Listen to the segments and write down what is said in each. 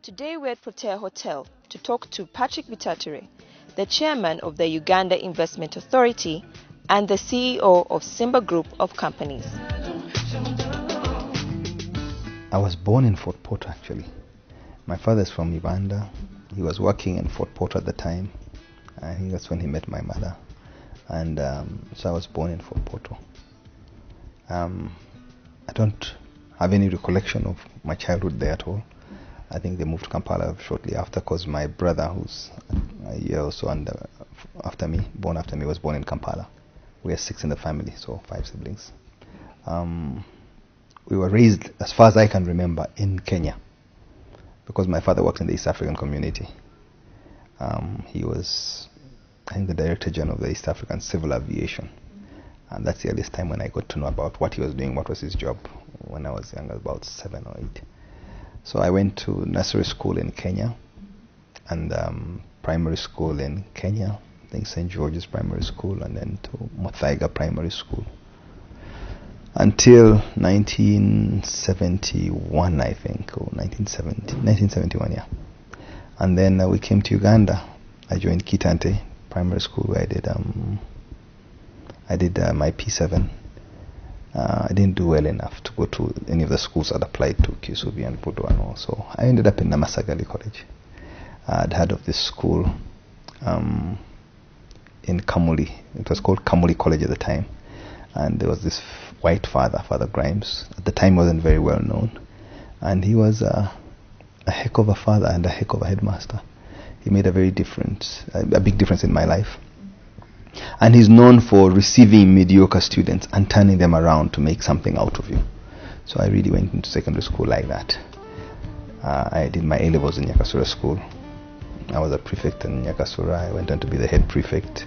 Today we're at Protea Hotel to talk to Patrick Bitature, the chairman of the Uganda Investment Authority and the CEO of Simba Group of Companies. I was born in Fort Portal actually. My father is from Uganda. He was working in Fort Portal at the time. I think that's when he met my mother. And so I was born in Fort Portal. I don't have any recollection of my childhood there at all. I think they moved to Kampala shortly after because my brother, who's a year or so after me, was born in Kampala. We are 6 in the family, so 5 siblings. We were raised, as far as I can remember, in Kenya because my father worked in the East African community. He was, I think, the Director General of the East African Civil Aviation. And that's the earliest time when I got to know about what he was doing, what was his job when I was young, about 7 or 8. So I went to nursery school in Kenya and primary school in Kenya, I think St. George's Primary School, and then to Muthaiga Primary School until 1971, I think, or 1971, yeah. And then we came to Uganda. I joined Kitante Primary School where I did my P7. I didn't do well enough to go to any of the schools I'd applied to, Kisubi and Budo and all. So I ended up in Namasagali College. I'd heard of this school in Kamuli. It was called Kamuli College at the time. And there was this white father, Father Grimes. At the time, wasn't very well known. And he was a heck of a father and a heck of a headmaster. He made a big difference in my life. And he's known for receiving mediocre students and turning them around to make something out of you. So I really went into secondary school like that. I did my A-levels in Nyakasura school. I was a prefect in Nyakasura. I went on to be the head prefect.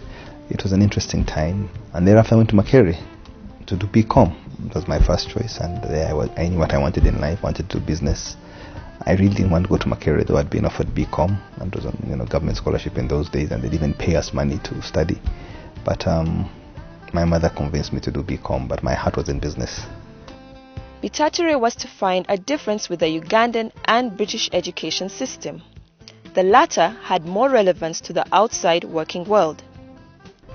It was an interesting time. And thereafter I went to Makerere to do BCom. It was my first choice. And there I knew what I wanted in life, wanted to do business. I really didn't want to go to Makerere, though I'd been offered BCom. And it was on government scholarship in those days, and they didn't even pay us money to study. But my mother convinced me to do BCom, but my heart was in business. Bitature was to find a difference with the Ugandan and British education system. The latter had more relevance to the outside working world.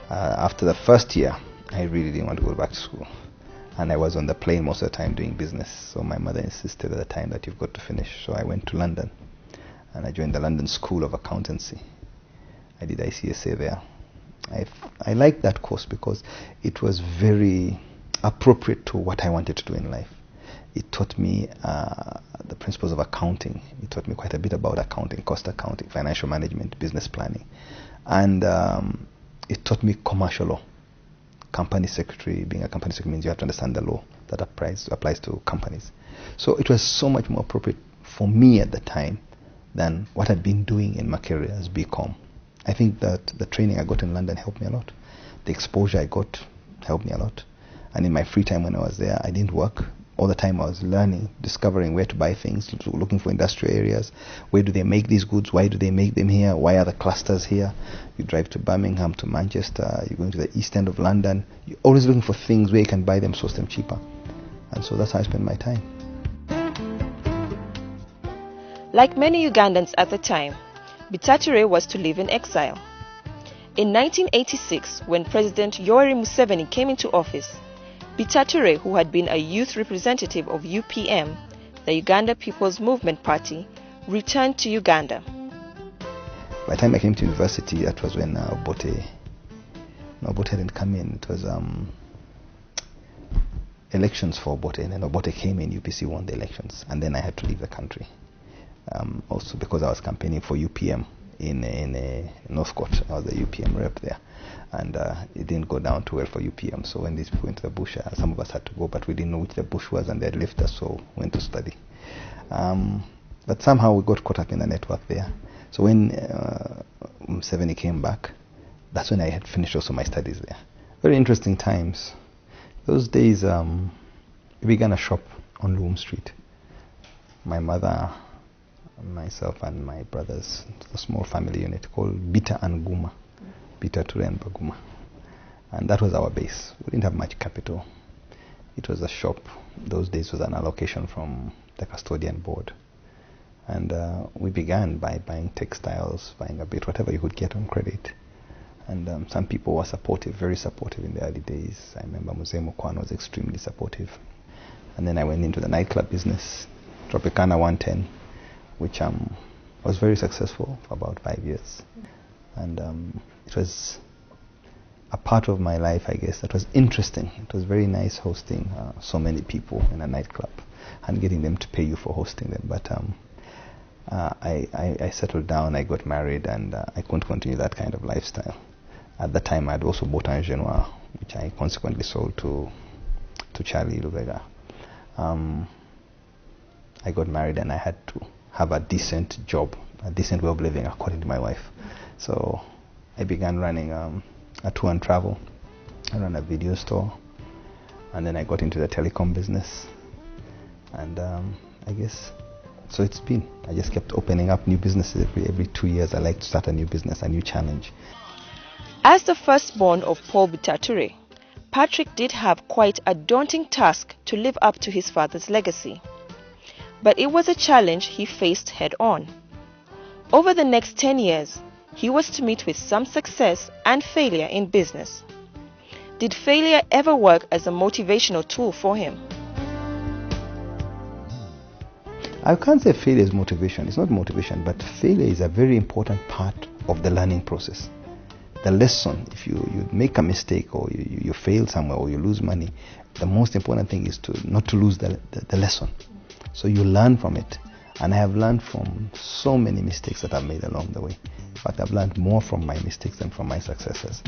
After the first year, I really didn't want to go back to school. And I was on the plane most of the time doing business. So my mother insisted at the time that you've got to finish. So I went to London and I joined the London School of Accountancy. I did ICSA there. I liked that course because it was very appropriate to what I wanted to do in life. It taught me the principles of accounting. It taught me quite a bit about accounting, cost accounting, financial management, business planning. And it taught me commercial law. Company secretary, being a company secretary means you have to understand the law that applies to companies. So it was so much more appropriate for me at the time than what I'd been doing in Makerere as BCom. I think that the training I got in London helped me a lot. The exposure I got helped me a lot. And in my free time when I was there, I didn't work. All the time I was learning, discovering where to buy things, looking for industrial areas. Where do they make these goods? Why do they make them here? Why are the clusters here? You drive to Birmingham, to Manchester, you're going to the east end of London. You're always looking for things where you can buy them, source them cheaper. And so that's how I spend my time. Like many Ugandans at the time, Bitature was to live in exile. In 1986, when President Yoweri Museveni came into office, Bitature, who had been a youth representative of UPM, the Uganda People's Movement Party, returned to Uganda. By the time I came to university, that was when Obote didn't come in. It was elections for Obote, and then Obote came in, UPC won the elections, and then I had to leave the country. Also because I was campaigning for UPM in Northcote. I was the UPM rep there. And it didn't go down too well for UPM. So when these people went to the bush, some of us had to go, but we didn't know which the bush was, and they had left us, so we went to study. But somehow we got caught up in the network there. So when Museveni came back, that's when I had finished also my studies there. Very interesting times. Those days, we began a shop on Loom Street. My mother, myself, and my brothers, a small family unit called Bita and Guma. Bitature and Baguma. And that was our base. We didn't have much capital. It was a shop. Those days was an allocation from the custodian board. And we began by buying textiles, buying a bit, whatever you could get on credit. And some people were supportive, very supportive in the early days. I remember Mzee Mukwan was extremely supportive. And then I went into the nightclub business, Tropicana 110, which was very successful for about 5 years. And it was a part of my life, I guess, that was interesting. It was very nice hosting so many people in a nightclub and getting them to pay you for hosting them. But I settled down, I got married, and I couldn't continue that kind of lifestyle. At that time, I had also bought an Genoa, which I consequently sold to Charlie Lubega. I got married and I had to have a decent job, a decent way of living according to my wife. So I began running a tour and travel. I ran a video store, and then I got into the telecom business. And I guess, so it's been, I just kept opening up new businesses every 2 years. I like to start a new business, a new challenge. As the firstborn of Paul Bitature, Patrick did have quite a daunting task to live up to his father's legacy. But it was a challenge he faced head-on. Over the next 10 years, he was to meet with some success and failure in business. Did failure ever work as a motivational tool for him? I can't say failure is motivation. It's not motivation, but failure is a very important part of the learning process. The lesson, if you make a mistake or you fail somewhere or you lose money, the most important thing is not to lose the lesson. So you learn from it. And I have learned from so many mistakes that I've made along the way. In fact, I've learned more from my mistakes than from my successes.